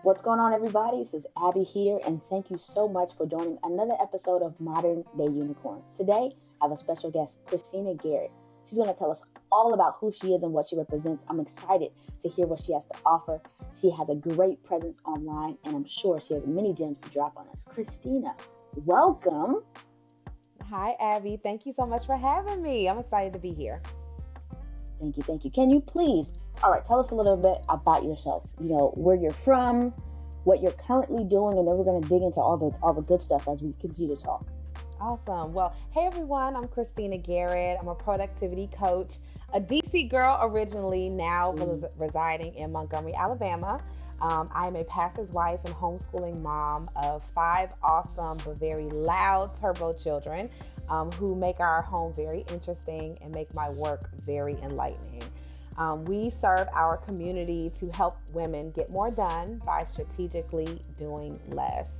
What's going on, everybody? This is Abby here, and thank you so much for joining another episode of Modern Day Unicorns. Today, I have a special guest, Christina Garrett. She's going to tell us all about who she is and what she represents. I'm excited to hear what she has to offer. She has a great presence online, and I'm sure she has many gems to drop on us. Christina, welcome. Hi, Abby. Thank you so much for having me. I'm excited to be here. Thank you. Can you please, tell us a little bit about yourself. Where you're from, what you're currently doing, and then we're going to dig into all the good stuff as we continue to talk. Awesome. Well, hey, everyone. I'm Christina Garrett. I'm a productivity coach, a DC girl originally, now residing in Montgomery, Alabama. I am a pastor's wife and homeschooling mom of 5 awesome but very loud turbo children who make our home very interesting and make my work very enlightening. We serve our community to help women get more done by strategically doing less.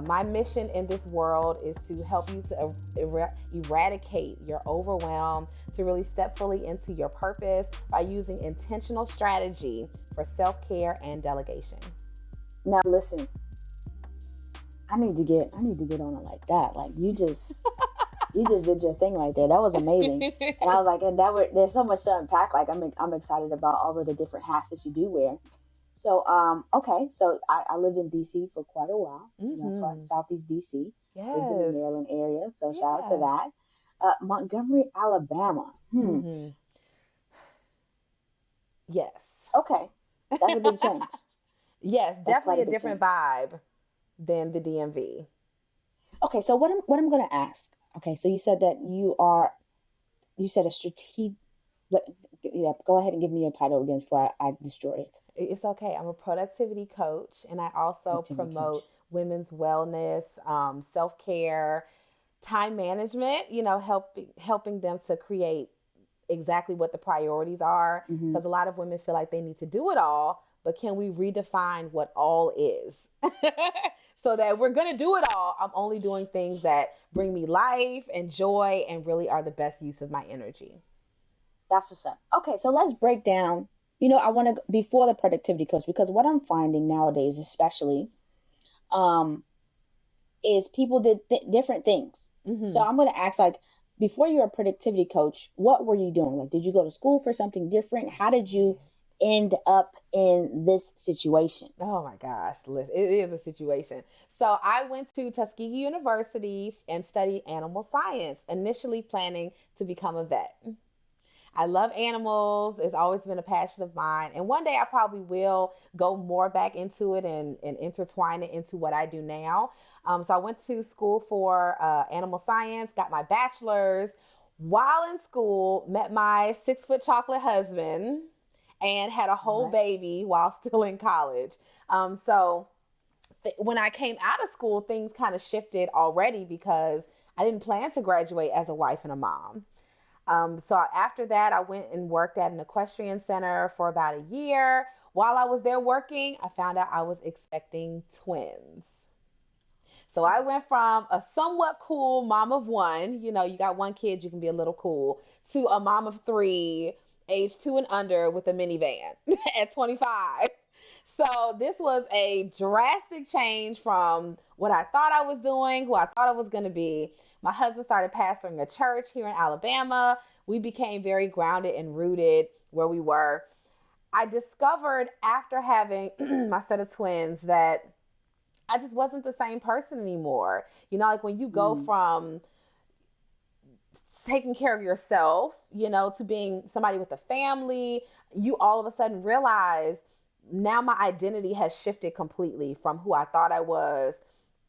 My mission in this world is to help you to eradicate your overwhelm, to really step fully into your purpose by using intentional strategy for self-care and delegation. Now listen, I need to get on it like that. Like you just did your thing right there. That was amazing. And I was like, there's so much to unpack. Like I'm excited about all of the different hats that you do wear. So, so I lived in DC for quite a while. That's why Southeast DC. Yes. Lived in the Maryland area. So shout out to that. Montgomery, Alabama. Yes. Okay. That's a big change. Yes, definitely a different vibe than the DMV. Okay, so what I'm going to ask. Okay, so you said that you said a strategic. Yeah, go ahead and give me your title again before I destroy it. It's okay. I'm a productivity coach, and I also promote women's wellness, self-care, time management, helping them to create exactly what the priorities are. Because a lot of women feel like they need to do it all, but can we redefine what all is? So that we're going to do it all. I'm only doing things that bring me life and joy and really are the best use of my energy. That's what's up. Okay, so let's break down. I want to, before the productivity coach, because what I'm finding nowadays, especially, is people did different things. So I'm going to ask, before you're a productivity coach, what were you doing? Did you go to school for something different? How did you end up in this situation? Oh my gosh, it is a situation. So I went to Tuskegee University and studied animal science, initially planning to become a vet. I love animals. It's always been a passion of mine. And one day I probably will go more back into it and intertwine it into what I do now. So I went to school for animal science, got my bachelor's. While in school, met my 6-foot chocolate husband and had a whole baby while still in college. When I came out of school, things kind of shifted already because I didn't plan to graduate as a wife and a mom. So after that, I went and worked at an equestrian center for about a year. While I was there working, I found out I was expecting twins. So I went from a somewhat cool mom of 1, you got 1 kid, you can be a little cool, to a mom of 3, age 2 and under with a minivan at 25. So this was a drastic change from what I thought I was doing, who I thought I was going to be. My husband started pastoring a church here in Alabama. We became very grounded and rooted where we were. I discovered after having my set of twins that I just wasn't the same person anymore. When you go from taking care of yourself, to being somebody with a family, you all of a sudden realize now my identity has shifted completely from who I thought I was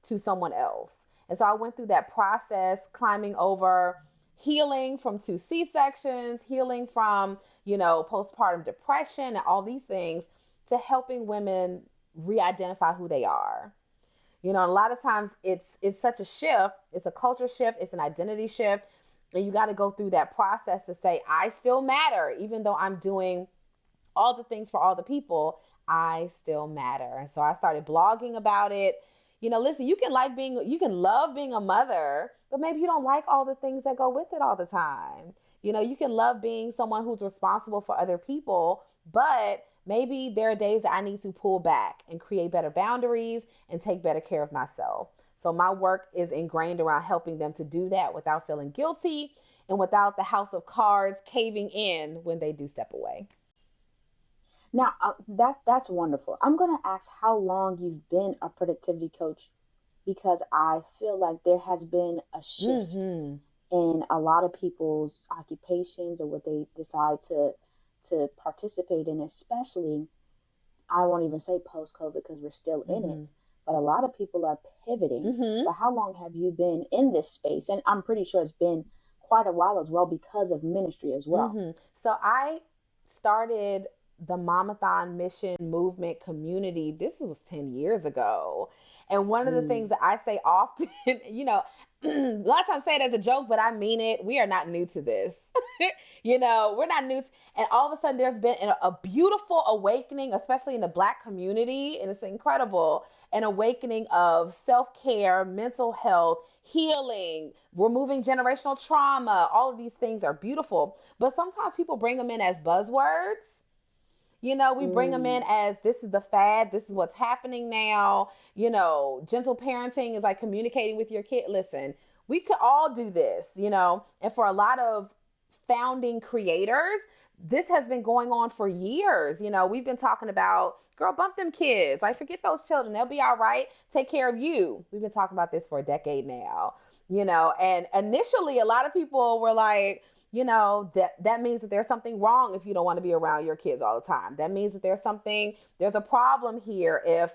to someone else. And so I went through that process, climbing over healing from 2 C-sections, healing from, postpartum depression and all these things, to helping women re-identify who they are. A lot of times it's such a shift. It's a culture shift. It's an identity shift. And you got to go through that process to say, I still matter. Even though I'm doing all the things for all the people, I still matter. And so I started blogging about it. Listen, you can love being a mother, but maybe you don't like all the things that go with it all the time. You can love being someone who's responsible for other people, but maybe there are days that I need to pull back and create better boundaries and take better care of myself. So my work is ingrained around helping them to do that without feeling guilty and without the house of cards caving in when they do step away. Now, that's wonderful. I'm going to ask how long you've been a productivity coach, because I feel like there has been a shift in a lot of people's occupations or what they decide to participate in, especially, I won't even say post-COVID because we're still in it, but a lot of people are pivoting. But how long have you been in this space? And I'm pretty sure it's been quite a while as well because of ministry as well. So I started the Mamathon mission movement community. This was 10 years ago. And one of the things that I say often, a lot of times I say it as a joke, but I mean it. We are not new to this. We're not new. And all of a sudden there's been a beautiful awakening, especially in the Black community. And it's incredible. An awakening of self-care, mental health, healing, removing generational trauma. All of these things are beautiful. But sometimes people bring them in as buzzwords. We bring them in as this is the fad, this is what's happening now. Gentle parenting is like communicating with your kid. Listen, we could all do this, and for a lot of founding creators, this has been going on for years. We've been talking about, girl, bump them kids. Like, forget those children. They'll be all right. Take care of you. We've been talking about this for a decade now, and initially a lot of people were like, that means that there's something wrong if you don't want to be around your kids all the time. That means that there's a problem here if,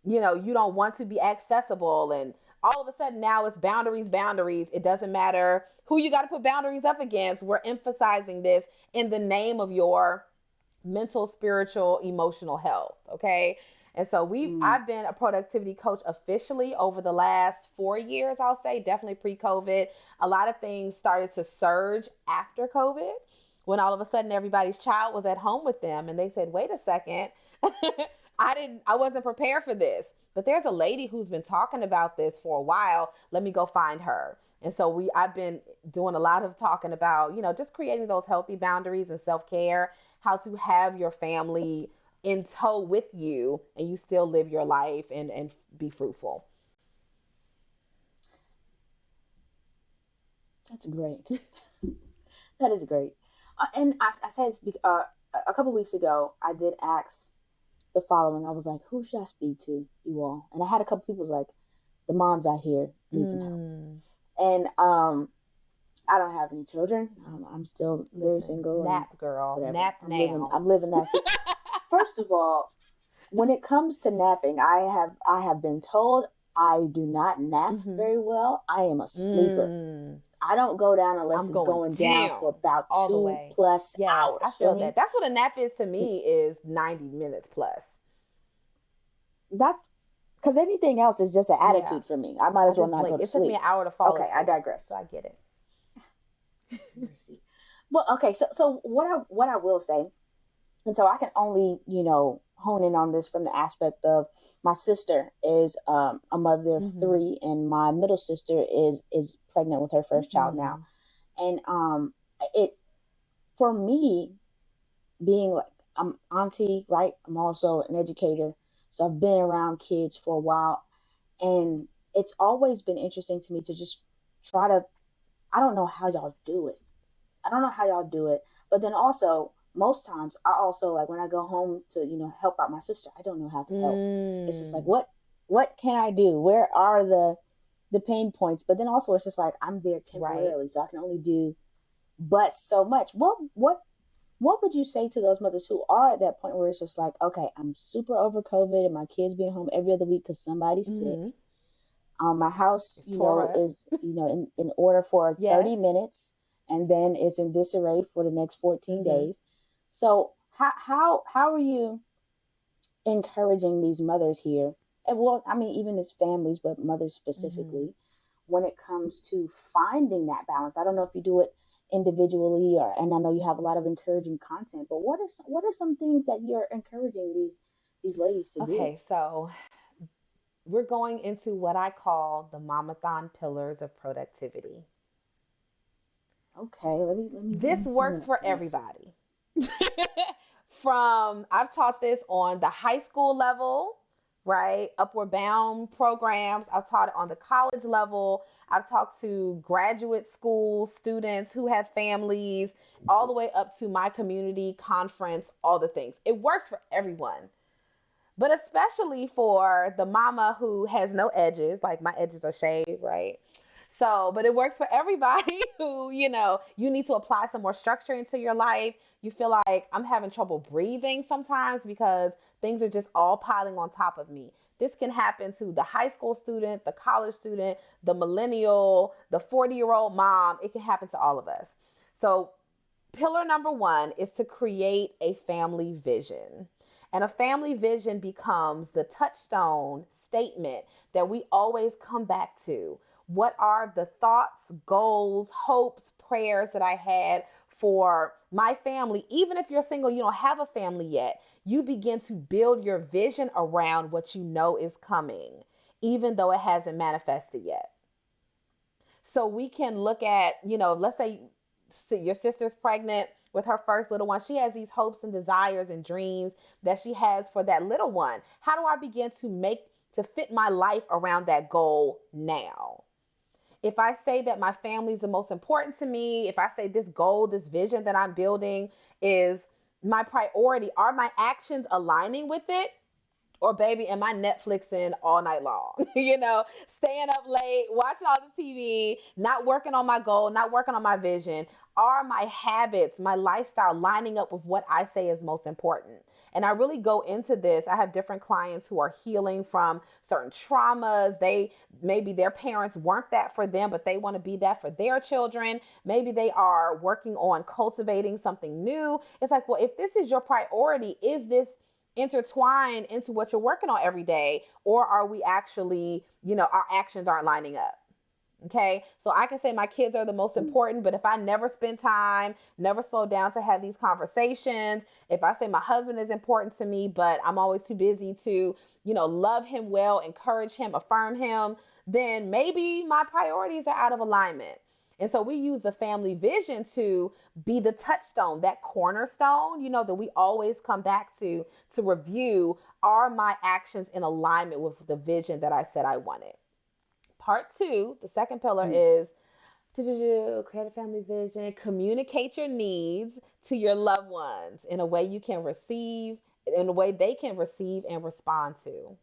you don't want to be accessible. And all of a sudden now it's boundaries, boundaries. It doesn't matter who you got to put boundaries up against. We're emphasizing this in the name of your mental, spiritual, emotional health. Okay. And so I've been a productivity coach officially over the last 4 years, I'll say, definitely pre-COVID. A lot of things started to surge after COVID when all of a sudden everybody's child was at home with them and they said, wait a second, I wasn't prepared for this. But there's a lady who's been talking about this for a while. Let me go find her. And so I've been doing a lot of talking about, just creating those healthy boundaries and self-care, how to have your family in tow with you and you still live your life and be fruitful. That's great. That is great. And I said a couple weeks ago, I did ask the following. I was like, who should I speak to, you all? And I had a couple people like, the moms out here need some help. And I don't have any children. I'm still very single. Nap, girl. Whatever. Nap now. I'm living that. First of all, when it comes to napping, I have been told I do not nap very well. I am a sleeper. I don't go down unless it's going down for about 2+ hours. I feel that. That's what a nap is to me, is 90 minutes plus. That, because anything else is just an attitude for me. I might as well not go to sleep. It took me an hour to fall asleep. I digress. So I get it. Well, okay. So what I will say, and so I can only, hone in on this from the aspect of my sister is a mother of 3, and my middle sister is pregnant with her first child now. And it, for me, being like, I'm auntie, right? I'm also an educator. So I've been around kids for a while, and it's always been interesting to me to just try to, I don't know how y'all do it. But then also, most times I also, like, when I go home to, help out my sister, I don't know how to help. It's just like, what can I do? Where are the pain points? But then also it's just like, I'm there temporarily, so I can only do but so much. What would you say to those mothers who are at that point where it's just like, okay, I'm super over COVID and my kids being home every other week because somebody's sick. My house, is, in order for 30 minutes, and then it's in disarray for the next 14 days. So how are you encouraging these mothers here? And well, I mean, even as families, but mothers specifically, when it comes to finding that balance? I don't know if you do it individually, and I know you have a lot of encouraging content, but what are some things that you're encouraging these ladies to do? Okay, so we're going into what I call the Mamathon pillars of productivity. Okay, let me. This works for everybody. I've taught this on the high school level, right? Upward Bound programs. I've taught it on the college level. I've talked to graduate school students who have families, all the way up to my community conference, all the things. It works for everyone, but especially for the mama who has no edges, like my edges are shaved, right? So, but it works for everybody who, you need to apply some more structure into your life. You feel like I'm having trouble breathing sometimes because things are just all piling on top of me. This can happen to the high school student, the college student, the millennial, the 40-year-old mom. It can happen to all of us. So, pillar number one is to create a family vision. And a family vision becomes the touchstone statement that we always come back to. What are the thoughts, goals, hopes, prayers that I had for my family? Even if you're single, you don't have a family yet, you begin to build your vision around what you know is coming, even though it hasn't manifested yet. So we can look at, let's say your sister's pregnant with her first little one. She has these hopes and desires and dreams that she has for that little one. How do I begin to fit my life around that goal now? If I say that my family is the most important to me, if I say this goal, this vision that I'm building is my priority, are my actions aligning with it? Or baby, am I Netflixing all night long? Staying up late, watching all the TV, not working on my goal, not working on my vision. Are my habits, my lifestyle lining up with what I say is most important? And I really go into this. I have different clients who are healing from certain traumas. Maybe their parents weren't that for them, but they want to be that for their children. Maybe they are working on cultivating something new. It's like, well, if this is your priority, is this intertwined into what you're working on every day, or are we actually, our actions aren't lining up? Okay, so I can say my kids are the most important, but if I never spend time, never slow down to have these conversations, if I say my husband is important to me, but I'm always too busy to, love him well, encourage him, affirm him, then maybe my priorities are out of alignment. And so we use the family vision to be the touchstone, that cornerstone, that we always come back to review, are my actions in alignment with the vision that I said I wanted? Part two, the second pillar is to create a family vision, communicate your needs to your loved ones in a way in a way they can receive and respond to.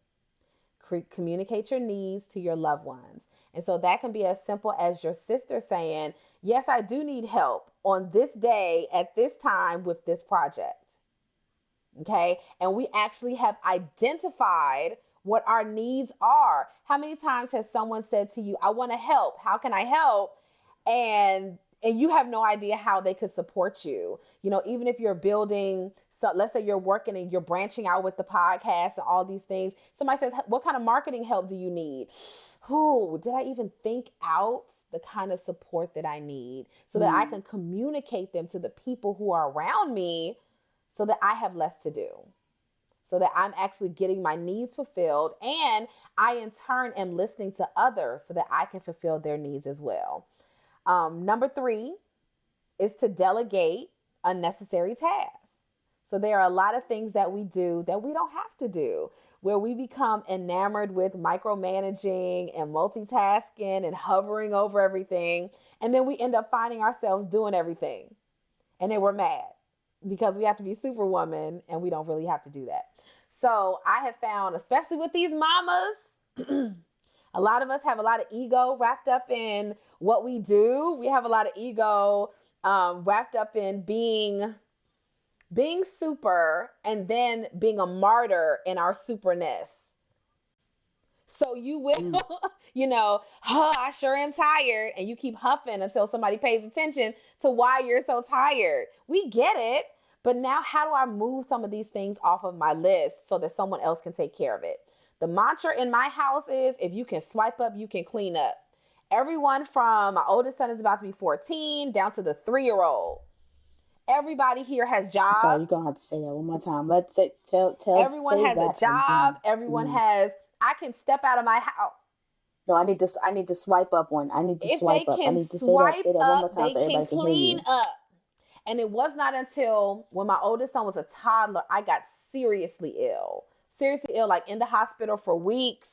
Communicate your needs to your loved ones. And so that can be as simple as your sister saying, yes, I do need help on this day at this time with this project. Okay. And we actually have identified what our needs are. How many times has someone said to you, I want to help. How can I help? And you have no idea how they could support you. Even if you're building, so let's say you're working and you're branching out with the podcast and all these things. Somebody says, what kind of marketing help do you need? Oh, did I even think out the kind of support that I need so that I can communicate them to the people who are around me so that I have less to do? So that I'm actually getting my needs fulfilled, and I in turn am listening to others so that I can fulfill their needs as well. Number three is to delegate unnecessary tasks. So there are a lot of things that we do that we don't have to do, where we become enamored with micromanaging and multitasking and hovering over everything. And then we end up finding ourselves doing everything. And then we're mad because we have to be superwoman and we don't really have to do that. So I have found, especially with these mamas, a lot of us have a lot of ego wrapped up in what we do. We have a lot of ego wrapped up in being super and then being a martyr in our superness. So you will, I sure am tired. And you keep huffing until somebody pays attention to why you're so tired. We get it. But now, how do I move some of these things off of my list so that someone else can take care of it? The mantra in my house is, if you can swipe up, you can clean up. Everyone from my oldest son is about to be 14 down to the 3-year-old. Everybody here has jobs. I'm sorry, you're going to have to say that one more time. Let's tell Everyone has a job. Again, everyone has, I can step out of my house. No, I need to swipe up one. I need to swipe up. I need to say that one more time so everybody can hear you. Clean up. And it was not until when my oldest son was a toddler, I got seriously ill. Seriously ill, like in the hospital for weeks,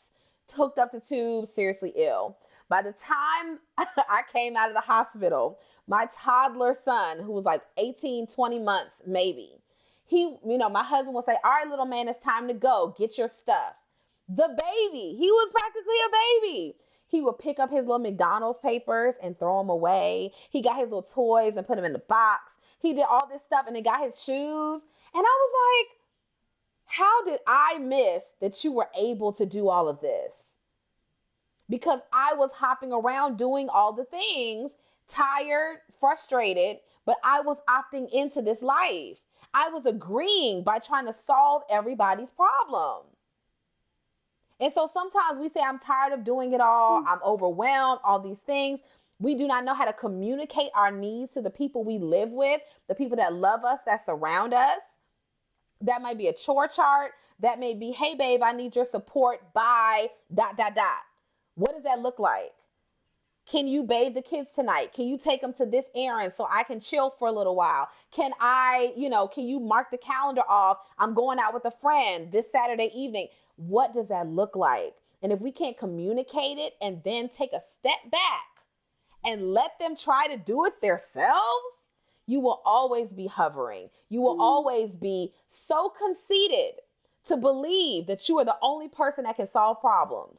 hooked up to tubes, seriously ill. By the time I came out of the hospital, my toddler son, who was like 18, 20 months maybe, my husband would say, all right, little man, it's time to go. Get your stuff. The baby, he was practically a baby. He would pick up his little McDonald's papers and throw them away. He got his little toys and put them in the box. He did all this stuff and then got his shoes. And I was like, how did I miss that you were able to do all of this? Because I was hopping around doing all the things, tired, frustrated, but I was opting into this life. I was agreeing by trying to solve everybody's problem. And so sometimes we say, I'm tired of doing it all. I'm overwhelmed, all these things. We do not know how to communicate our needs to the people we live with, the people that love us, that surround us. That might be a chore chart. That may be, hey, babe, I need your support by ... What does that look like? Can you bathe the kids tonight? Can you take them to this errand so I can chill for a little while? Can you mark the calendar off? I'm going out with a friend this Saturday evening. What does that look like? And if we can't communicate it and then take a step back and let them try to do it themselves, you will always be hovering. You will always be so conceited to believe that you are the only person that can solve problems.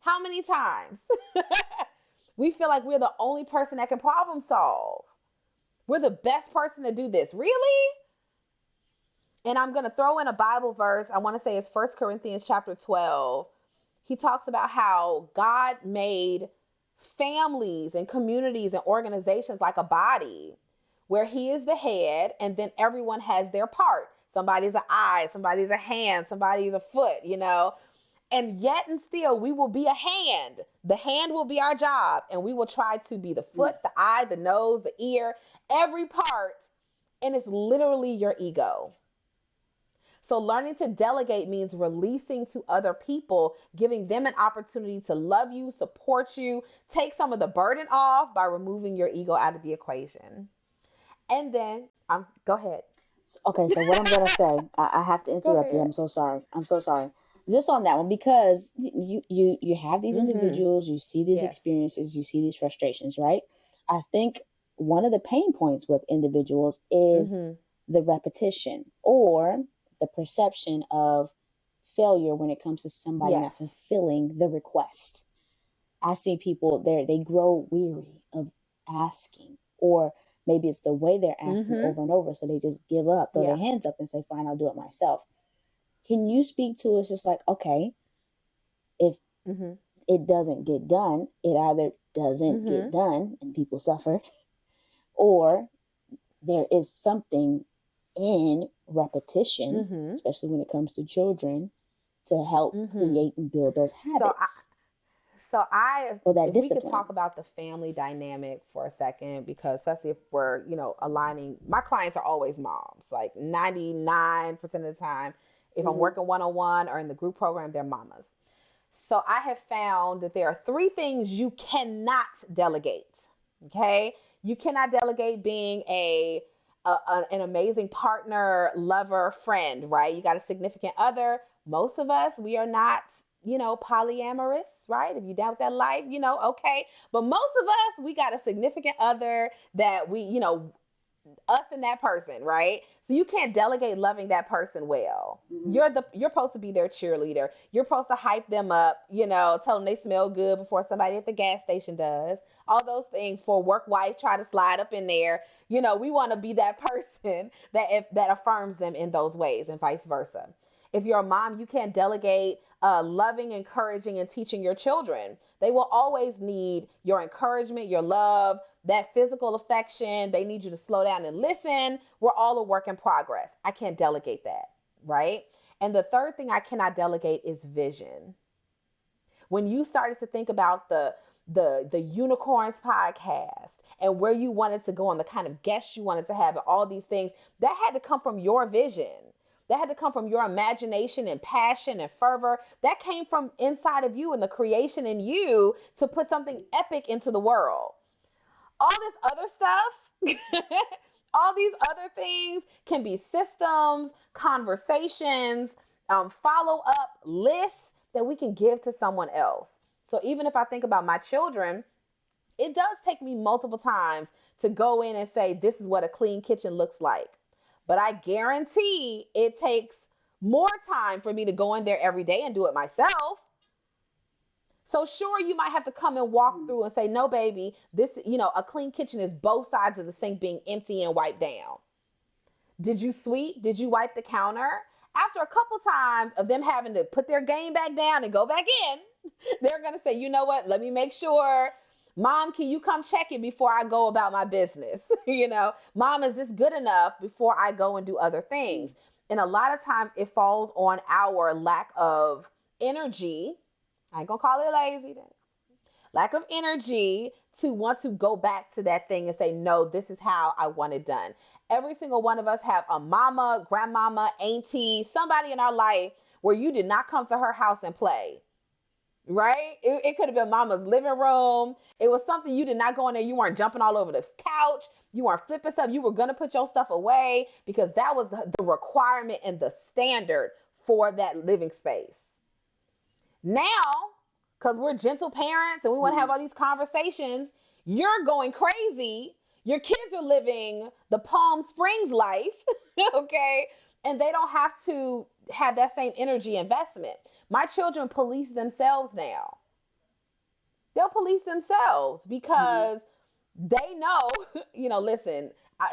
How many times we feel like we're the only person that can problem solve? We're the best person to do this. Really? And I'm going to throw in a Bible verse. I want to say it's 1 Corinthians chapter 12. He talks about how God made families and communities and organizations like a body where he is the head and then everyone has their part. Somebody's an eye, somebody's a hand, somebody's a foot, And yet and still we will be a hand. The hand will be our job and we will try to be the foot, the eye, the nose, the ear, every part. And it's literally your ego. So learning to delegate means releasing to other people, giving them an opportunity to love you, support you, take some of the burden off by removing your ego out of the equation. And then, go ahead. Okay, so what I'm going to say, I have to interrupt you. I'm so sorry. Just on that one, because you have these individuals, you see these experiences, you see these frustrations, right? I think one of the pain points with individuals is the repetition or the perception of failure when it comes to somebody not fulfilling the request. I see people they grow weary of asking, or maybe it's the way they're asking over and over, so they just give up, throw their hands up and say, fine, I'll do it myself. Can you speak to us just like, okay, if it doesn't get done, it either doesn't get done and people suffer, or there is something in repetition, especially when it comes to children, to help create and build those habits. If we could talk about the family dynamic for a second, because especially if we're, aligning, my clients are always moms, like 99% of the time. If I'm working one-on-one or in the group program, they're mamas. So I have found that there are 3 things you cannot delegate. Okay. You cannot delegate being an amazing partner, lover, friend, right? You got a significant other. Most of us, we are not, polyamorous, right? If you're down with that life, okay. But most of us, we got a significant other that we, us and that person, right? So you can't delegate loving that person well. You're supposed to be their cheerleader. You're supposed to hype them up, tell them they smell good before somebody at the gas station does. All those things for work wife try to slide up in there. We want to be that person that affirms them in those ways, and vice versa. If you're a mom, you can't delegate loving, encouraging, and teaching your children. They will always need your encouragement, your love, that physical affection. They need you to slow down and listen. We're all a work in progress. I can't delegate that, right? And the third thing I cannot delegate is vision. When you started to think about the Unicorns podcast and where you wanted to go and the kind of guests you wanted to have and all these things, that had to come from your vision. That had to come from your imagination and passion and fervor. That came from inside of you and the creation in you to put something epic into the world. All this other stuff, All these other things can be systems, conversations, follow up lists that we can give to someone else. So even if I think about my children, it does take me multiple times to go in and say, this is what a clean kitchen looks like. But I guarantee it takes more time for me to go in there every day and do it myself. So sure, you might have to come and walk through and say, no, baby, this, a clean kitchen is both sides of the sink being empty and wiped down. Did you sweep? Did you wipe the counter? After a couple times of them having to put their game back down and go back in, they're going to say, you know what? Let me make sure. Mom, can you come check it before I go about my business? Mom, is this good enough before I go and do other things? And a lot of times it falls on our lack of energy. I ain't gonna call it laziness. Lack of energy to want to go back to that thing and say, no, this is how I want it done. Every single one of us have a mama, grandmama, auntie, somebody in our life where you did not come to her house and play. Right? It could have been mama's living room. It was something you did not go in there. You weren't jumping all over the couch. You weren't flipping stuff. You were going to put your stuff away because that was the requirement and the standard for that living space. Now, because we're gentle parents and we want to have all these conversations, you're going crazy. Your kids are living the Palm Springs life, okay? And they don't have to have that same energy investment. My children police themselves now. They'll police themselves because they know, listen,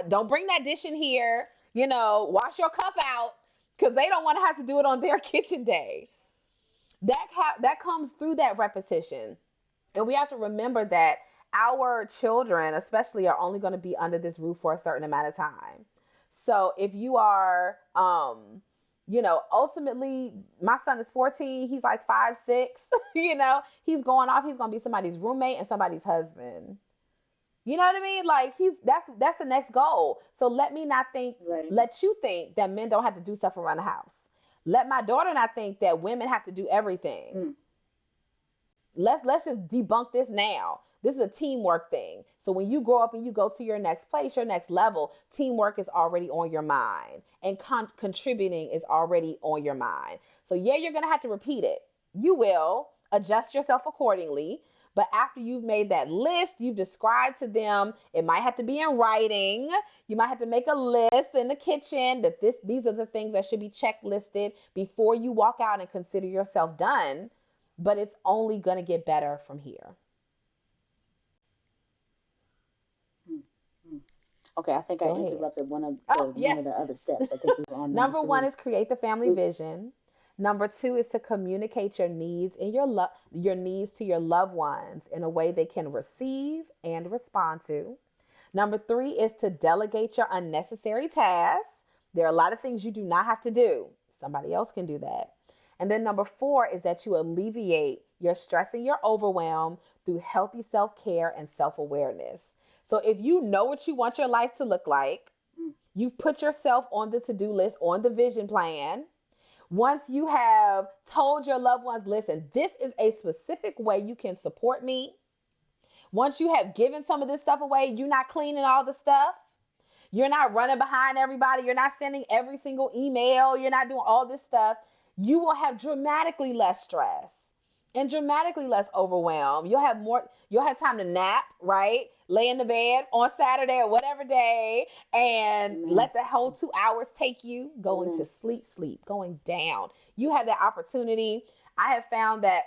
don't bring that dish in here, wash your cup out because they don't want to have to do it on their kitchen day. That comes through that repetition. And we have to remember that our children, especially, are only going to be under this roof for a certain amount of time. So if you are, ultimately, my son is 14. He's like 5'6". He's going off. He's going to be somebody's roommate and somebody's husband. You know what I mean? Like that's the next goal. So let me not think, Right. let you think that men don't have to do stuff around the house. Let my daughter not think that women have to do everything. Let's just debunk this now. This is a teamwork thing. So when you grow up and you go to your next place, your next level, teamwork is already on your mind and contributing is already on your mind. So yeah, you're going to have to repeat it. You will adjust yourself accordingly. But after you've made that list, you've described to them, it might have to be in writing. You might have to make a list in the kitchen that these are the things that should be checklisted before you walk out and consider yourself done. But it's only going to get better from here. Okay, I think I interrupted one of the other steps. I think we were on number 1 is create the family vision. Number 2 is to communicate your needs and your needs to your loved ones in a way they can receive and respond to. Number 3 is to delegate your unnecessary tasks. There are a lot of things you do not have to do. Somebody else can do that. And then number 4 is that you alleviate your stress and your overwhelm through healthy self-care and self-awareness. So if you know what you want your life to look like, you've put yourself on the to-do list, on the vision plan. Once you have told your loved ones, listen, this is a specific way you can support me. Once you have given some of this stuff away, you're not cleaning all the stuff. You're not running behind everybody. You're not sending every single email. You're not doing all this stuff. You will have dramatically less stress and dramatically less overwhelm. You'll have time to nap, right? Lay in the bed on Saturday or whatever day and let the whole 2 hours take you going to sleep, going down. You have that opportunity. I have found that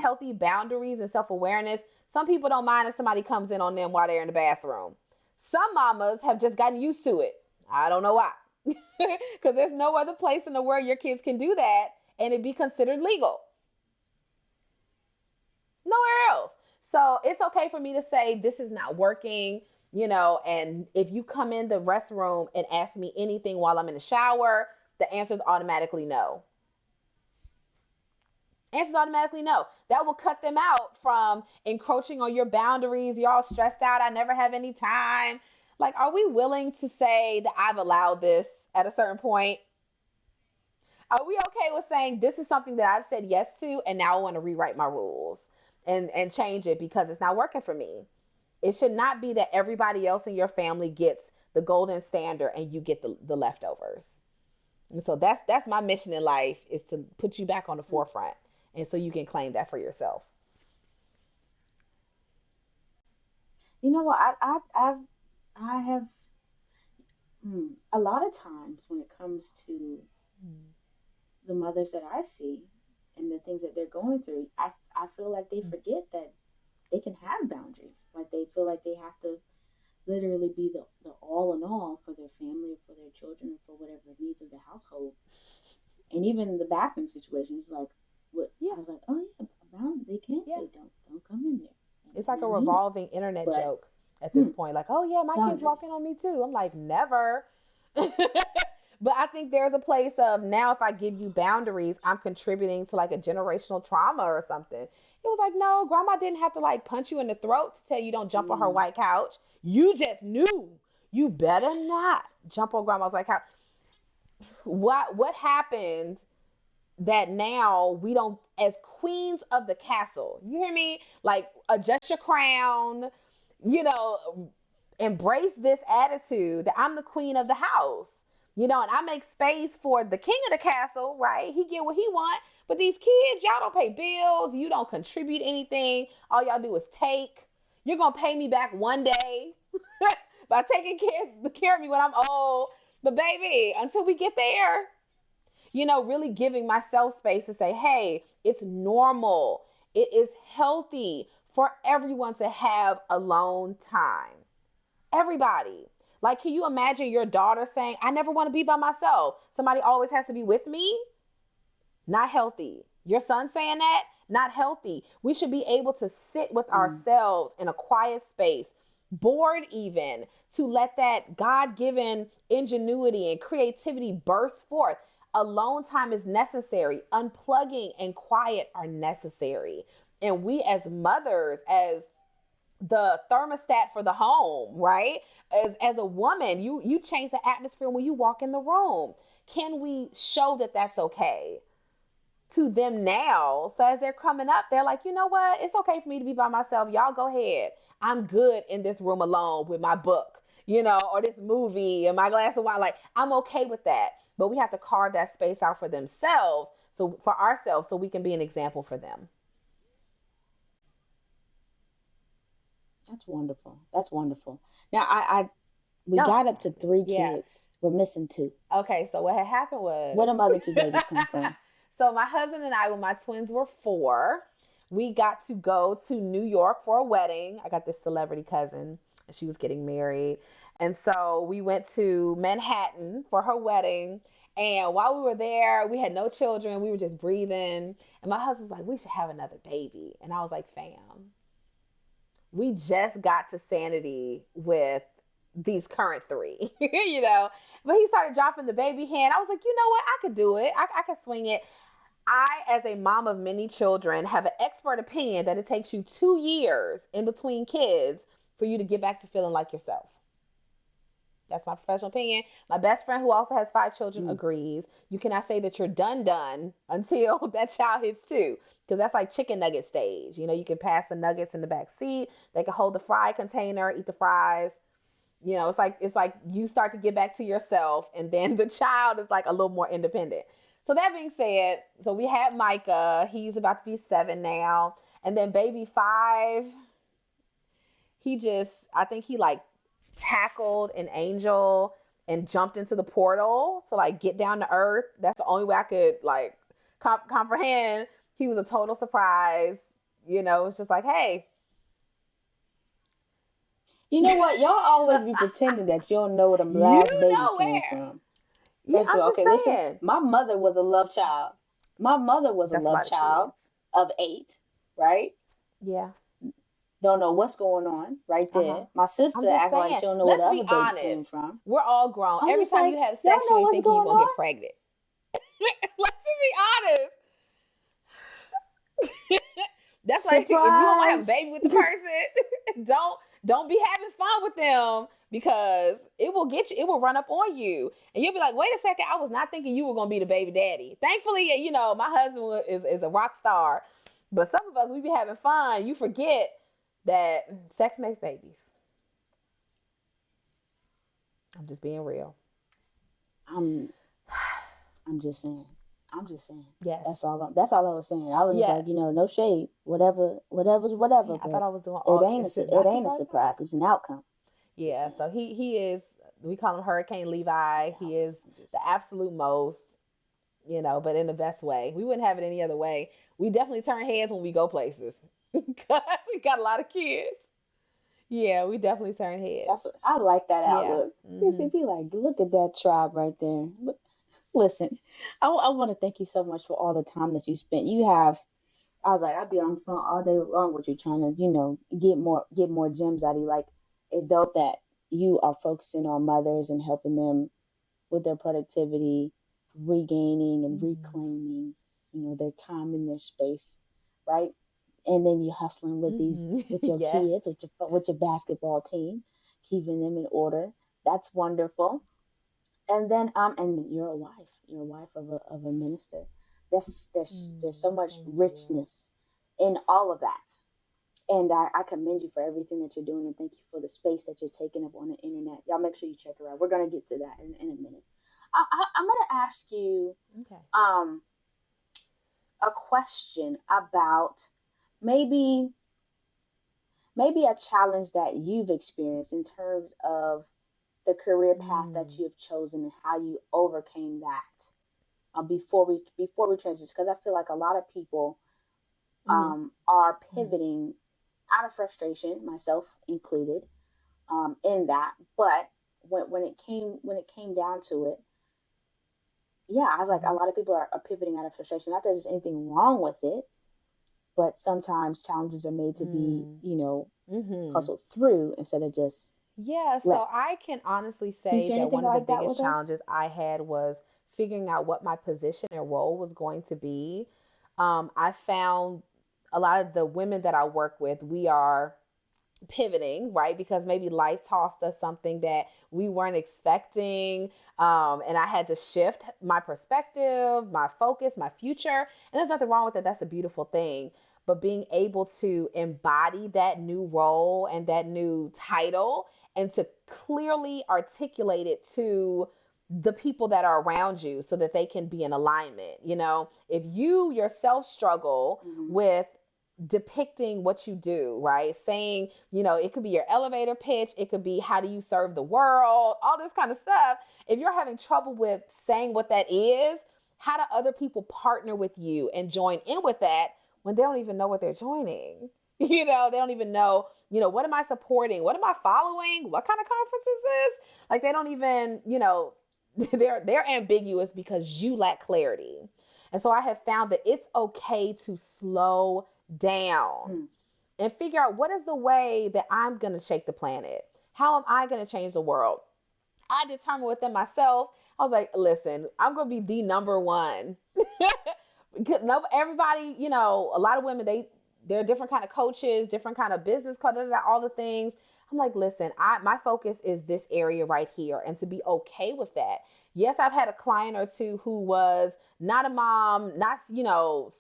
healthy boundaries and self-awareness, some people don't mind if somebody comes in on them while they're in the bathroom. Some mamas have just gotten used to it. I don't know why. Because there's no other place in the world your kids can do that and it be considered legal. Nowhere else. So it's okay for me to say this is not working, and if you come in the restroom and ask me anything while I'm in the shower, the answer is automatically no. Answers automatically no. That will cut them out from encroaching on your boundaries. You're all stressed out. I never have any time. Like, are we willing to say that I've allowed this at a certain point? Are we okay with saying this is something that I've said yes to and now I want to rewrite my rules and change it because it's not working for me? It should not be that everybody else in your family gets the golden standard and you get the leftovers. And so that's my mission in life, is to put you back on the forefront, and so you can claim that for yourself. You know what? I have a lot of times when it comes to the mothers that I see and the things that they're going through, I feel like they forget that they can have boundaries. Like they feel like they have to literally be the all in all for their family, for their children, for whatever needs of the household. And even the bathroom situation is like, what? Yeah. I was like, oh yeah, they can't say don't come in there. It's like a revolving internet joke at this point. Like, oh yeah, my kid's walking on me too. I'm like, never. But I think there's a place of, now if I give you boundaries, I'm contributing to like a generational trauma or something. It was like, no, grandma didn't have to like punch you in the throat to tell you don't jump on her white couch. You just knew you better not jump on grandma's white couch. What happened that now we don't, as queens of the castle, you hear me? Like, adjust your crown, you know, embrace this attitude that I'm the queen of the house, you know, and I make space for the king of the castle, right? He get what he want, but these kids, y'all don't pay bills, you don't contribute anything, all y'all do is take. You're gonna pay me back one day by taking care of me when I'm old, but baby, until we get there, you know, really giving myself space to say, hey, it's normal. It is healthy for everyone to have alone time. Everybody. Like, can you imagine your daughter saying, I never want to be by myself? Somebody always has to be with me? Not healthy. Your son saying that? Not healthy. We should be able to sit with ourselves in a quiet space, bored even, to let that God-given ingenuity and creativity burst forth. Alone time is necessary. Unplugging and quiet are necessary. And we as mothers, as the thermostat for the home, right? As a woman, you change the atmosphere when you walk in the room. Can we show that that's okay to them now? So as they're coming up, they're like, you know what? It's okay for me to be by myself. Y'all go ahead. I'm good in this room alone with my book, you know, or this movie and my glass of wine. Like, I'm okay with that. But we have to carve that space out for themselves, so for ourselves, so we can be an example for them. That's wonderful. That's wonderful. Now we got up to 3 kids. We're missing 2. Okay, so what had happened was, where them other 2 babies come from? So my husband and I, when my twins were 4, we got to go to New York for a wedding. I got this celebrity cousin, and she was getting married. And so we went to Manhattan for her wedding. And while we were there, we had no children. We were just breathing. And my husband was like, we should have another baby. And I was like, fam, we just got to sanity with these current 3, you know. But he started dropping the baby hand. I was like, you know what? I could do it. I could swing it. I, as a mom of many children, have an expert opinion that it takes you 2 years in between kids for you to get back to feeling like yourself. That's my professional opinion. My best friend, who also has 5 children, agrees. You cannot say that you're done until that child hits 2, because that's like chicken nugget stage. You know, you can pass the nuggets in the back seat. They can hold the fry container, eat the fries. You know, it's like you start to get back to yourself, and then the child is like a little more independent. So that being said, so we had Micah. He's about to be 7 now, and then baby 5. I think he like tackled an angel and jumped into the portal to like get down to earth. That's the only way I could like comprehend. He was a total surprise. You know, it's just like, hey. You know what? Y'all always be pretending that you don't know where them last babies came from. First of all, okay, listen. My mother was a love child. My mother was a love child of 8, right? Yeah. Don't know what's going on right there. My sister acts like she don't know where the other baby came from. We're all grown. Every time you have sex, you think you're going to get pregnant. Let's just be honest. That's Surprise. Like, if you don't want to have a baby with the person, don't be having fun with them, because it will get you, it will run up on you. And you'll be like, wait a second, I was not thinking you were going to be the baby daddy. Thankfully, you know, my husband is a rock star. But some of us, we be having fun. You forget that sex makes babies. I'm just being real. I'm I'm just saying. I'm just saying. Yes. That's all I was saying. I was just Yes. like, no shade. Whatever's whatever, Yeah, I thought but I was doing it all. ain't Is it it not ain't a surprising? surprise. It's an outcome. Just Yeah. saying. So he is. We call him Hurricane It's Levi. an He is outcome. I'm just the absolute most. But in the best way. We wouldn't have it any other way. We definitely turn heads when we go places because we got a lot of kids. Yeah, we definitely turn heads. That's what I like that Yeah. outlook. Yes, Mhm. it'd be like, look at that tribe right there. Look, listen, I want to thank you so much for all the time that you spent. You have. I was like, I'd be on the phone all day long with you, trying to, get more gems out of you. Like, it's dope that you are focusing on mothers and helping them with their productivity, regaining and Mhm. reclaiming, their time and their space, right? And then you hustling with these Mhm. with your Yes. kids, with your basketball team, keeping them in order. That's wonderful. And then and you're a wife. You're a wife of a minister. There's so much Thank you. richness in all of that. And I commend you for everything that you're doing, and thank you for the space that you're taking up on the internet. Y'all make sure you check her out. We're gonna get to that in a minute. I'm gonna ask you Okay. um a question about maybe maybe a challenge that you've experienced in terms of the career path that Mm. you have chosen and how you overcame that before we transition, because I feel like a lot of people Mhm. are Mhm. pivoting out of frustration, myself included, in that. But when it came down to it, yeah, I was like, a Mhm. lot of people are pivoting out of frustration. Not that there's anything wrong with it, but sometimes challenges are made to be, Mm. Mhm. hustled through instead of just Yeah, so left. I can honestly Can you say share that anything one of the like that biggest with us? challenges I had was figuring out what my position and role was going to be. I found a lot of the women that I work with, we are pivoting, right? Because maybe life tossed us something that we weren't expecting. And I had to shift my perspective, my focus, my future. And there's nothing wrong with it. That's a beautiful thing. But being able to embody that new role and that new title and to clearly articulate it to the people that are around you so that they can be in alignment. If you yourself struggle Mm-hmm. with depicting what you do, right? Saying, it could be your elevator pitch, it could be how do you serve the world, all this kind of stuff. If you're having trouble with saying what that is, how do other people partner with you and join in with that when they don't even know what they're joining? They don't even know, what am I supporting? What am I following? What kind of conference is this? Like they don't even, they're ambiguous because you lack clarity. And so I have found that it's okay to slow down Mm-hmm. and figure out what is the way that I'm going to shake the planet. How am I going to change the world? I determined within myself. I was like, listen, I'm going to be the number one. Because everybody, a lot of women, they're different kind of coaches, different kind of business, all the things. I'm like, listen, my focus is this area right here, and to be okay with that. Yes, I've had a client or two who was not a mom, not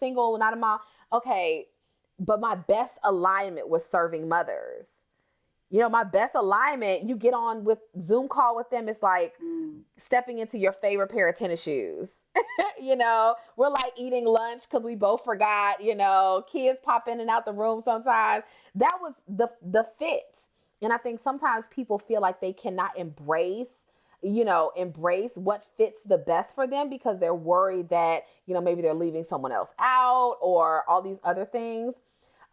single, not a mom. Okay, but my best alignment was serving mothers. My best alignment, you get on with Zoom call with them, it's like stepping into your favorite pair of tennis shoes. We're like eating lunch because we both forgot, kids pop in and out the room sometimes. That was the fit. And I think sometimes people feel like they cannot embrace what fits the best for them because they're worried that, maybe they're leaving someone else out or all these other things.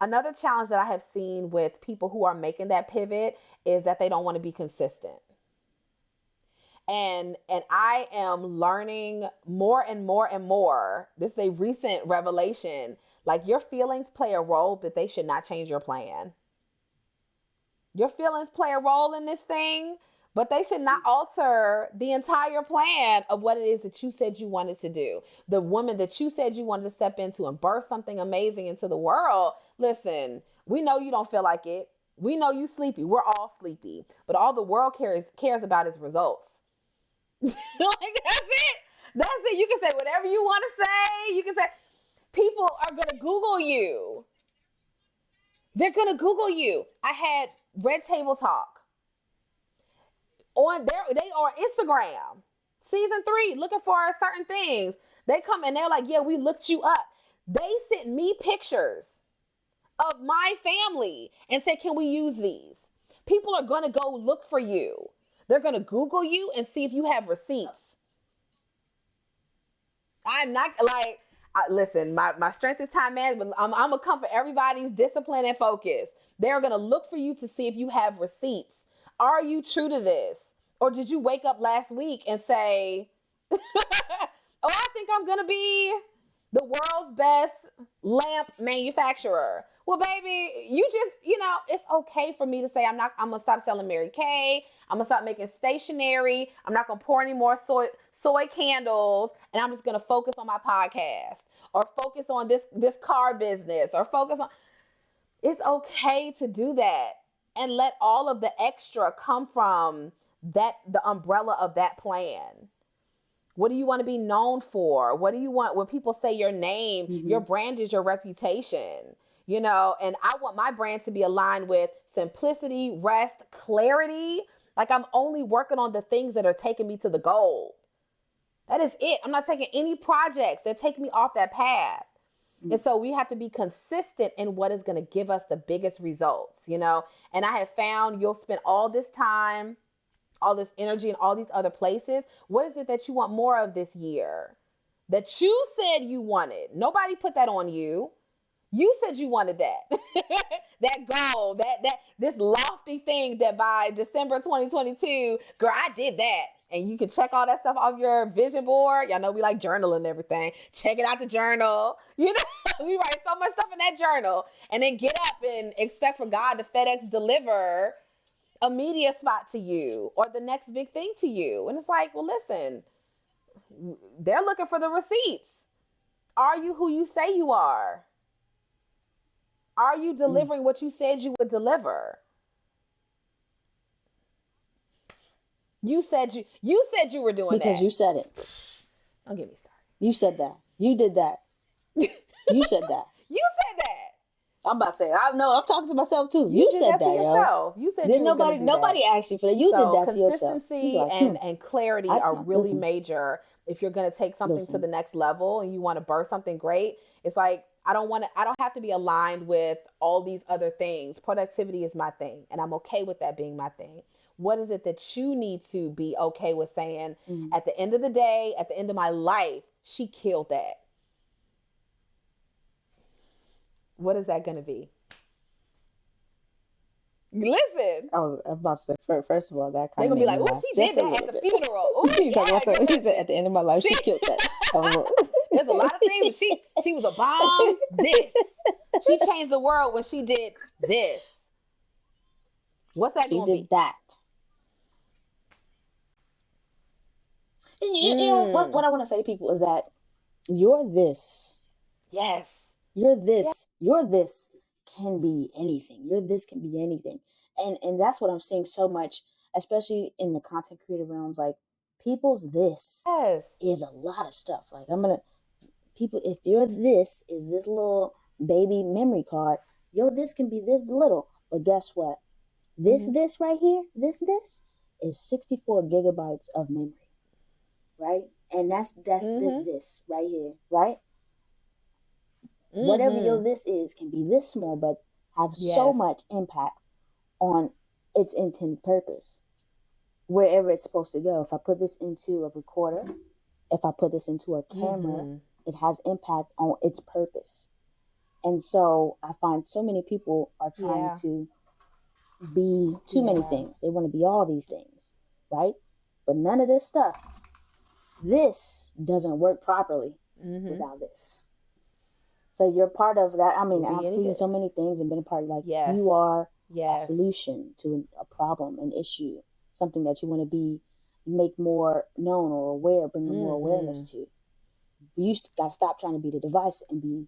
Another challenge that I have seen with people who are making that pivot is that they don't want to be consistent. And I am learning more and more and more. This is a recent revelation. Like your feelings play a role, but they should not change your plan. Your feelings play a role in this thing, but they should not alter the entire plan of what it is that you said you wanted to do. The woman that you said you wanted to step into and birth something amazing into the world. Listen, we know you don't feel like it. We know you sleepy. We're all sleepy. But all the world cares about is results. Like that's it. That's it. You can say whatever you want to say. You can say people are gonna Google you. They're gonna Google you. I had Red Table Talk on there. They are Instagram. Season 3, looking for certain things. They come and they're like, yeah, we looked you up. They sent me pictures of my family and said, can we use these? People are gonna go look for you. They're gonna Google you and see if you have receipts. I'm not like, listen, my strength is time management. I'm gonna come for everybody's discipline and focus. They're gonna look for you to see if you have receipts. Are you true to this? Or did you wake up last week and say, oh, I think I'm gonna be the world's best lamp manufacturer? Well, baby, you just, it's okay for me to say I'm gonna stop selling Mary Kay. I'm gonna stop making stationery. I'm not gonna pour any more soy candles, and I'm just gonna focus on my podcast or focus on this car business or focus on. It's okay to do that and let all of the extra come from the umbrella of that plan. What do you want to be known for? What do you want when people say your name? Your brand is your reputation, and I want my brand to be aligned with simplicity, rest, clarity. Like I'm only working on the things that are taking me to the goal. That is it. I'm not taking any projects that take me off that path. And so we have to be consistent in what is going to give us the biggest results, And I have found you'll spend all this time, all this energy in all these other places. What is it that you want more of this year? That you said you wanted. Nobody put that on you. You said you wanted that. That goal, that this lofty thing that by December 2022, girl, I did that. And you can check all that stuff off your vision board. Y'all know we like journaling and everything. Check it out the journal. We write so much stuff in that journal. And then get up and expect for God to FedEx deliver a media spot to you or the next big thing to you. And it's like, well, listen, they're looking for the receipts. Are you who you say you are? Are you delivering what you said you would deliver? You said you were doing because that. You said it. Don't get me started. You said that. You did that. You said that. You said that. I'm about to say, I'm talking to myself too. You said that to yourself. You said you nobody were nobody asked you for that. You did that to yourself. Consistency like, and clarity are really major if you're going to take something to the next level and you want to birth something great. It's like I don't have to be aligned with all these other things. Productivity is my thing, and I'm okay with that being my thing. What is it that you need to be okay with saying at the end of the day, at the end of my life, she killed that? What is that going to be? Listen. I was about to say, first of all, that kind of made me laugh. They're going to be like, oh, she did that at the funeral. Oh, yeah. He said, at the end of my life, she killed that. There's a lot of things. She was a bomb. This. She changed the world when she did this. What's that going to be? She did that. You know what I want to say to people is that you're this. Yes. You're this. Yes. Your this can be anything. Your this can be anything. And that's what I'm seeing so much, especially in the content creator realms. Like people's this is a lot of stuff. Like if your this is this little baby memory card, your this can be this little. But guess what? This right here, this is 64 gigabytes of memory. Right? And that's this right here, right? Whatever your this is can be this small, but have so much impact on its intended purpose, wherever it's supposed to go. If I put this into a recorder, if I put this into a camera, it has impact on its purpose. And so I find so many people are trying to be too many things. They want to be all these things, right? But none of this stuff. This doesn't work properly without this. So you're part of that. I mean, I've seen so many things and been a part of you are a solution to a problem, an issue, something that you want to make more known or aware, bring more awareness to. You got to stop trying to be the device and be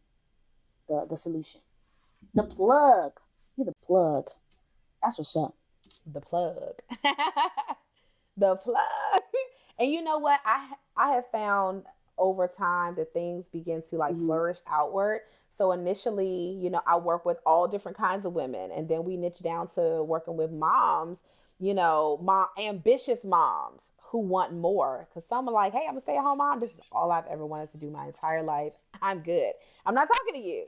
the solution. The plug. You're the plug. That's what's up. The plug. The plug. And you know what? I have found over time that things begin to flourish outward. So initially, I work with all different kinds of women, and then we niche down to working with moms, mom ambitious moms who want more. Because some are like, hey, I'm a stay-at-home mom. This is all I've ever wanted to do my entire life. I'm good. I'm not talking to you.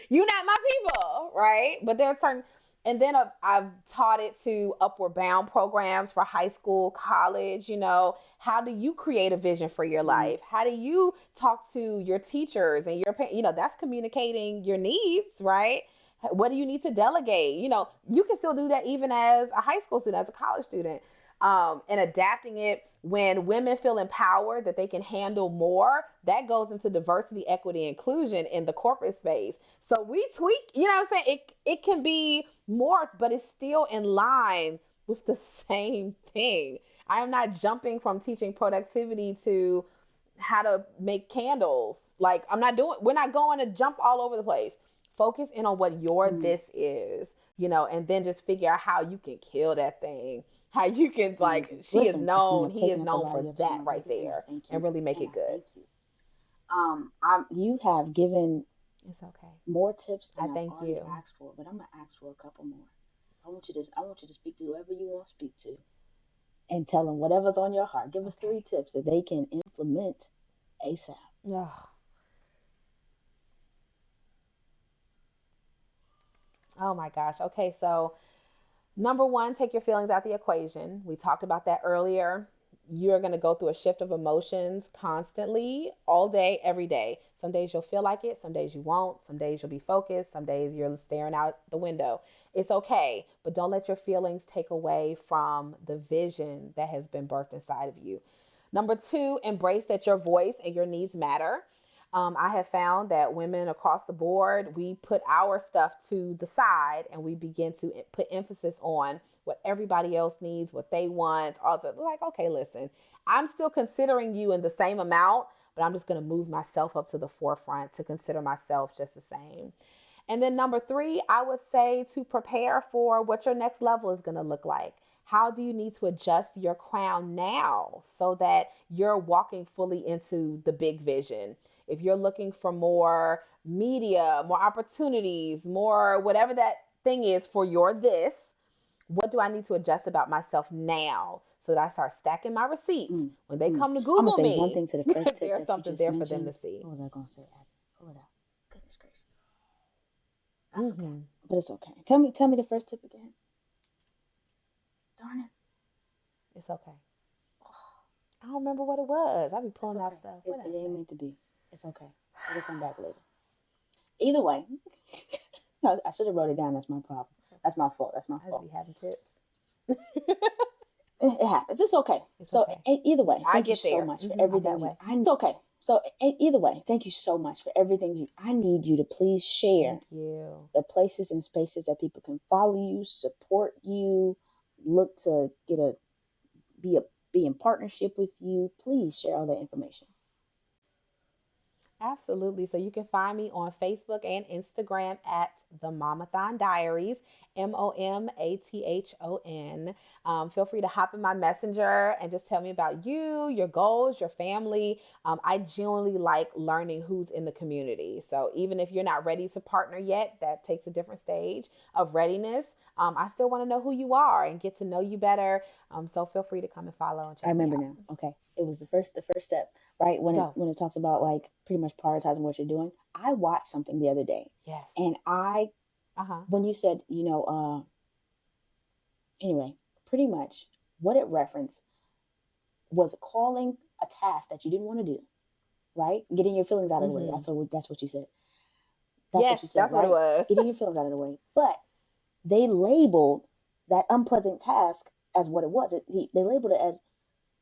You're not my people, right? But there are certain, and then I've taught it to upward bound programs for high school, college. How do you create a vision for your Mm-hmm. life? How do you talk to your teachers and your parents? That's communicating your needs, right? What do you need to delegate? You can still do that even as a high school student, as a college student, and adapting it when women feel empowered that they can handle more. That goes into diversity, equity, inclusion in the corporate space. So we tweak, what I'm saying? It can be more, but it's still in line with the same thing. I am not jumping from teaching productivity to how to make candles. Like we're not going to jump all over the place. Focus in on what your Mm-hmm. this is, and then just figure out how you can kill that thing. How you can, That's like, amazing. Listen, Christina, I've he is taken up a known lot for of your that time right already, and I there, thank and you. really make And it I good. thank you. You have given It's okay. more tips I than I've thank already you. asked for, but I'm gonna ask for a couple more. I want you to speak to whoever you want to speak to, and tell them whatever's on your heart. Give us Okay. 3 tips that they can implement ASAP. Yeah. Oh my gosh. Okay, so number one, take your feelings out the equation. We talked about that earlier. You're going to go through a shift of emotions constantly, all day, every day. Some days you'll feel like it, some days you won't. Some days you'll be focused, some days you're staring out the window. It's okay, but don't let your feelings take away from the vision that has been birthed inside of you. Number two, embrace that your voice and your needs matter. I have found that women across the board, we put our stuff to the side and we begin to put emphasis on what everybody else needs, what they want. All the like, okay, listen, I'm still considering you in the same amount, but I'm just going to move myself up to the forefront to consider myself just the same. And then number three, I would say to prepare for what your next level is going to look like. How do you need to adjust your crown now so that you're walking fully into the big vision? If you're looking for more media, more opportunities, more whatever that thing is for your this, what do I need to adjust about myself now so that I start stacking my receipts? Mm, When they come to I'm gonna Google say one me, thing to the first tip there's that you something just there for them mentioned. to see. What was I gonna say, Abby? Pull it out. Goodness gracious, I forgot. Mm-hmm. But it's okay. Tell me the first tip again. Darn it. It's okay. I don't remember what it was. I be It's pulling out okay. stuff. It, What did it I ain't say? meant to be. It's okay. It'll come back later. Either way, I should have wrote it down. That's my problem. That's my fault. That's my I just fault. be having tips. It happens. It's okay. It's So okay. either way, I thank you get so there. much for I'm everything that way. It's okay. So either way, thank you so much for everything I need you to please share Thank you. the places and spaces that people can follow you, support you, look to be a be in partnership with you. Please share all that information. Absolutely. So you can find me on Facebook and Instagram at the Mamathon Diaries, Momathon. Feel free to hop in my messenger and just tell me about you, your goals, your family. I genuinely like learning who's in the community. So even if you're not ready to partner yet, that takes a different stage of readiness. I still want to know who you are and get to know you better. So feel free to come and follow and I check me remember out. now. Okay, it was the first step, right? When it Go. when it talks about like pretty much prioritizing what you're doing. I watched something the other day, Yes. and Uh huh. when you said, anyway, pretty much what it referenced was calling a task that you didn't want to do, right? Getting your feelings out of the way. Mm-hmm. That's what you said. That's what Yes, you said, that's what it right? was. Getting your feelings out of the way. But they labeled that unpleasant task as what it was. They labeled it as,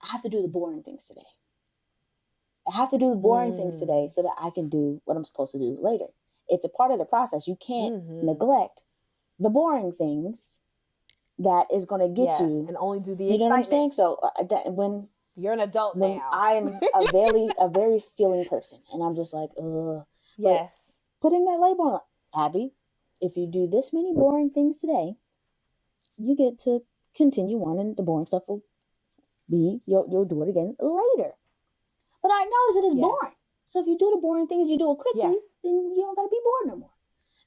I have to do the boring things today. I have to do the boring things today Mm. so that I can do what I'm supposed to do later. It's a part of the process. You can't Mm-hmm. neglect the boring things that is going to get Yes, you. and only do the You know what I'm excitement. saying? So when You're an adult when now. I'm a very feeling person, and I'm just like, but Yes. putting that label on, Abby, if you do this many boring things today, you get to continue on, and the boring stuff will be you'll do it again later. But I acknowledge it is Yes. boring. So if you do the boring things, you do it quickly, Yes. then you don't gotta be bored no more.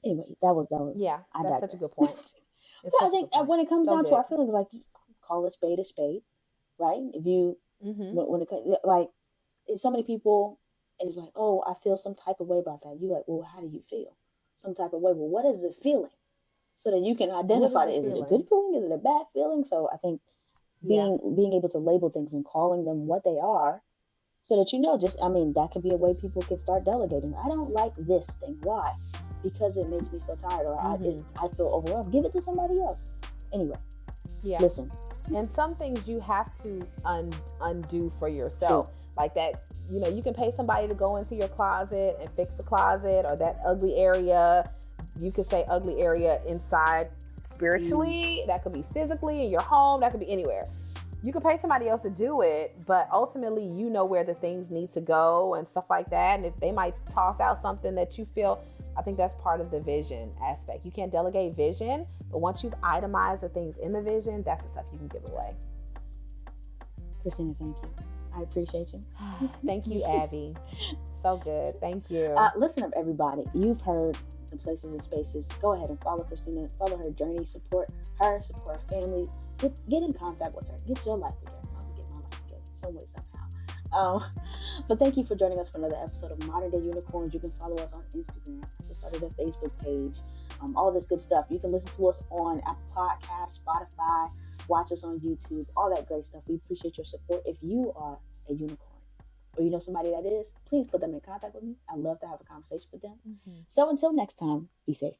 Anyway, that was Yeah, I that's such a good digress. point. It's But I such a think good point. when it comes So down to good. our feelings, like, you call a spade, right? If you Mm-hmm. when it comes, like, it's so many people, and it's like, oh, I feel some type of way about that. You like, well, how do you feel? Some type of way. Well, what is the feeling? So that you can What is identify the it. Is it a good feeling? feeling? Is it a bad feeling? So I think Yeah. being able to label things and calling them what they are, so that just, I mean, that could be a way people can start delegating. I don't like this thing. Why? Because it makes me feel tired, or Mm-hmm. I feel overwhelmed. Give it to somebody else. Anyway, Yeah. listen. And some things you have to undo for True. yourself. Like that, you can pay somebody to go into your closet and fix the closet or that ugly area. You could say ugly area inside spiritually. That could be physically in your home. That could be anywhere. You could pay somebody else to do it, but ultimately you know where the things need to go and stuff like that. And if they might toss out something that you feel, I think that's part of the vision aspect. You can't delegate vision, but once you've itemized the things in the vision, that's the stuff you can give away. Christina, thank you. I appreciate you. Thank you, Abby. So good. Thank you. Listen up, everybody. You've heard the places and spaces. Go ahead and follow Christina. Follow her journey. Support her. Support her family. Get in contact with her. Get your life together. I'm gonna get my life together some way, somehow. But thank you for joining us for another episode of Modern Day Unicorns. You can follow us on Instagram. I just started a Facebook page. All this good stuff. You can listen to us on Apple Podcasts, Spotify. Watch us on YouTube. All that great stuff. We appreciate your support. If you are a unicorn, or you know somebody that is, please put them in contact with me. I'd love to have a conversation with them. Mm-hmm. So until next time, be safe.